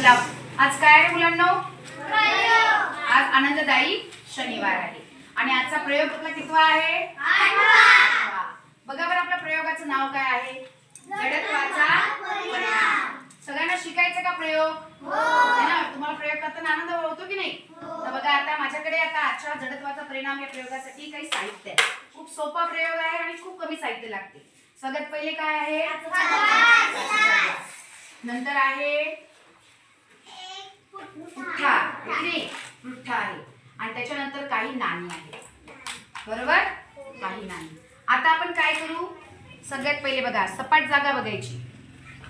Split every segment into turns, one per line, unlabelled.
चला आज काय रे मुलांनो? आज आनंददायी शनिवार आहे आणि आजचा प्रयोग आपला कितवा आहे? 8वा. बघा बरं आपल्या प्रयोगाचं नाव काय आहे? जडत्वाचा परिणाम. सगळ्यांना शिकायचं का प्रयोग? है ना? तुम्हाला प्रयोग करताना आनंद होतो की नाही? तर बघा आता माझ्याकडे आता आजच्या जडत्वाचा परिणाम या प्रयोगासाठी काही साहित्य आहे. खूप सोपा प्रयोग आहे आणि खूप कमी साहित्य लागते. सगळ्यात पहिले काय आहे? नंतर आहे पुठ्ठा. पुठ्ठा आहे आणि त्याच्यानंतर काही नाणी आहे. बरोबर? काही नाणी. आता आपण काय करू? सगळ्यात पहिले बघा सपाट जागा बघायची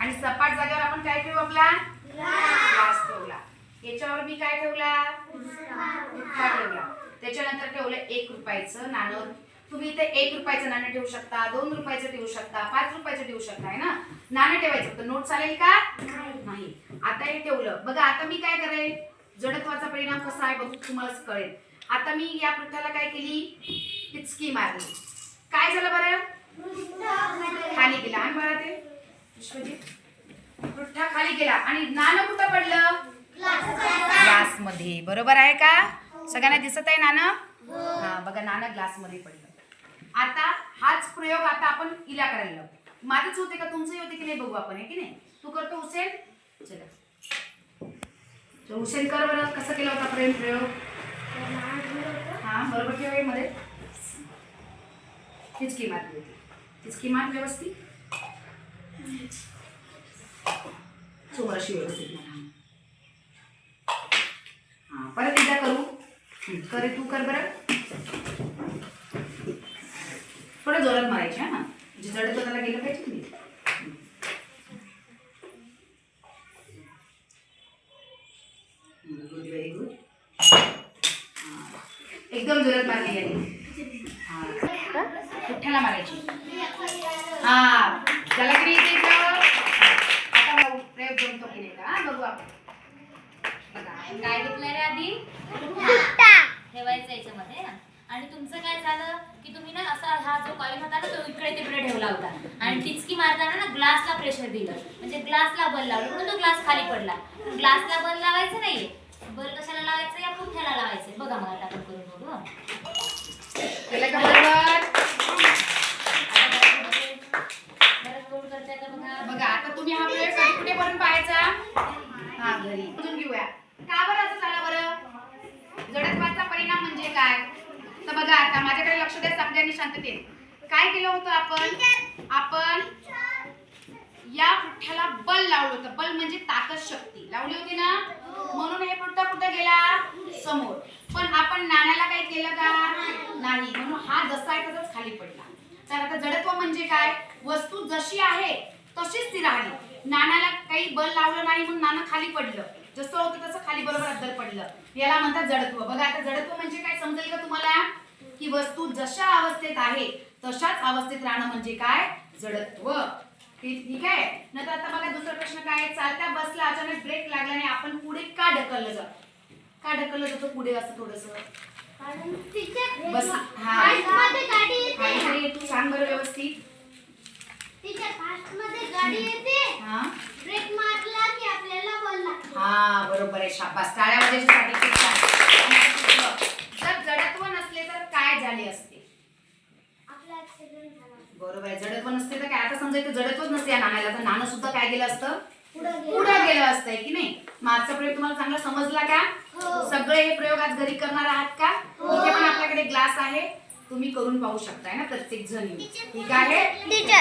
आणि सपाट जागेवर आपण काय ठेवू? आपला ग्लास ठेवला. याच्यावर मी काय ठेवला? पुठ्ठा ठेवला. त्याच्यानंतर ठेवलं 1 रुपयाचं नाणं. तुम्ही इथे 1 रुपयाचं नाणं ठेवू शकता, 2 रुपयाचं ठेवू शकता, 5 रुपयाचं ठेवू शकता, है ना? नाणं ठेवायचं तर नोट चालेल का? नाही. आता हे ठेवलं. बघा आता मी काय करेल? जडत्वाचा परिणाम कसा आहे बघू तुम्हाला कळेल. आता मी या पुठ्ठ्याला काय केली? टिचकी मारली. काय झालं बरं? खाली गेला. आणि बरं ते विश्वजित पुठ्ठा खाली गेला आणि नाणं कुठं पडलं? ग्लास मध्ये. बरोबर आहे का? सगळ्यांना दिसत आहे नाणं? हा बघा नाणं ग्लास मध्ये पडलं. आता हाच प्रयोग आता आपण इला करायला लावू. माझंच होते का तुमचंही होते की नाही बघू आपण, आहे की नाही? तू करतो हुसेन? चला तर हुसेन कर बरं. कसं केला होता प्रयोग? हा बरोबर ठेवा. मध्ये टिचकी मारली होती. टिचकी मार व्यवस्थित. अशी व्यवस्थित हा परत एकदा करू. करे तू कर बरं. थोडं जोरात मारायचे हा ना, म्हणजे जडत्व त्याला गेलं पाहिजे की नाही. Good, very good. एकदम जोरात मारली आहे. पुठ्ठ्याला मारायची. हा त्याला किती येते? आता बघू प्रयोग जमतो की नाही का बघू आपण.
काय घेतलं रे आधी? ठेवायचं याच्यामध्ये ना. आणि तुमचं काय झालं की तुम्ही ना असा हा जो कॉइन होता ना तो इकडे तिकडे ठेवला होता आणि टिचकी मारताना ना ग्लासला प्रेशर दिलं, म्हणजे ग्लासला बल लावलं म्हणून तो ग्लास खाली पडला. ग्लासला बल लावायचं नाहीये. बल कशाला लावायचं? या पुठ्ठ्याला लावायचं. बघा मग आता आपण करून बघू.
केलं का बरोबर? बघा आता तुम्ही हा प्रयोग कधी कुठे करून पाहायचा? हा घरी. समजून घेऊया का बरं असं झालं बरं? जडत्वाचा परिणाम म्हणजे काय? तर बघा आता माझ्याकडे लक्ष द्या सगळ्यांनी शांततेत. काय केलं होतं आपण या पुठ्ठ्याला बल लावलं होतं. बल म्हणजे ताकद, शक्ती लावली होती ना, म्हणून हे पुठ्ठा कुठे गेला? समोर. पण आपण नाण्याला काय केलं का? नाही, म्हणून हा जसा आहे तसाच खाली पडला. तर आता जडत्व म्हणजे काय? वस्तू जशी आहे तशीच ती राहिली. नाण्याला काही बल लावलं नाही म्हणून नाणं खाली पडलं. जसं होतं तसं खाली बरोबर अद्दर पडलं. याला म्हणतात जडत्व. बघा आता जडत्व म्हणजे काय समजेल का तुम्हाला? की वस्तू जशा अवस्थेत आहे तशाच अवस्थेत राहणं म्हणजे काय? जडत्व. ठीक आहे. नंतर आता बघा दुसरा प्रश्न काय? चालत्या बसला अचानक ब्रेक लागला आणि आपण पुढे का ढकललं जातो? का ढकललं जातो पुढे असं थोडंसं? बस हा तू सांग बरं व्यवस्थित. हा हा बरोबर आहे. शाबास. टाळ्या वाजवण्यासाठी खूप छान. जर जडत्व नसले तर काय झाले असते? बरोबर आहे. जडत्व नसते तर काय? आता समजायचं जडत्वच नसते या नाण्याला तर नाणं सुद्धा काय गेलं असतं? पुढे गेलं असतं, की नाही? मागचा प्रयोग तुम्हाला चांगला समजला का? सगळे हे प्रयोग आज घरी करणार आहात का? इथे पण आपल्याकडे ग्लास आहे, तुम्ही करून पाहू शकताय ना प्रत्येक जण. ठीक आहे टीचर.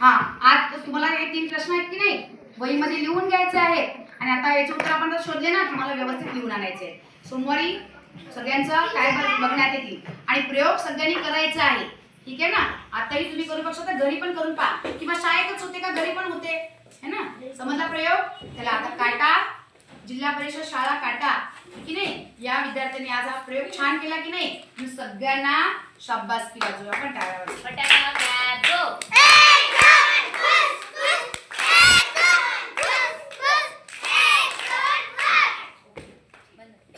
हा आज तुम्हाला हे 3 प्रश्न आहेत की नाही वहीमध्ये लिहून घ्यायचे आहेत आणि आता याचे उत्तर आपण जर शोधले ना तुम्हाला व्यवस्थित लिहून आणायचे. सोमवारी सगळ्यांचं काय बघण्यात येतील आणि प्रयोग सगळ्यांनी करायचा आहे. ठीक आहे ना? आताही तुम्ही करू शकता, घरी पण करून पहा किंवा शाळेतच होते का घरी पण होते, है ना? समजला प्रयोग? त्याला आता काटा जिल्हा परिषद शाळा काटा, की नाही? या विद्यार्थ्यांनी आज हा प्रयोग छान केला की नाही? मी सगळ्यांना शाबासकी वाजवू. आपण टाळ्या वाजवू.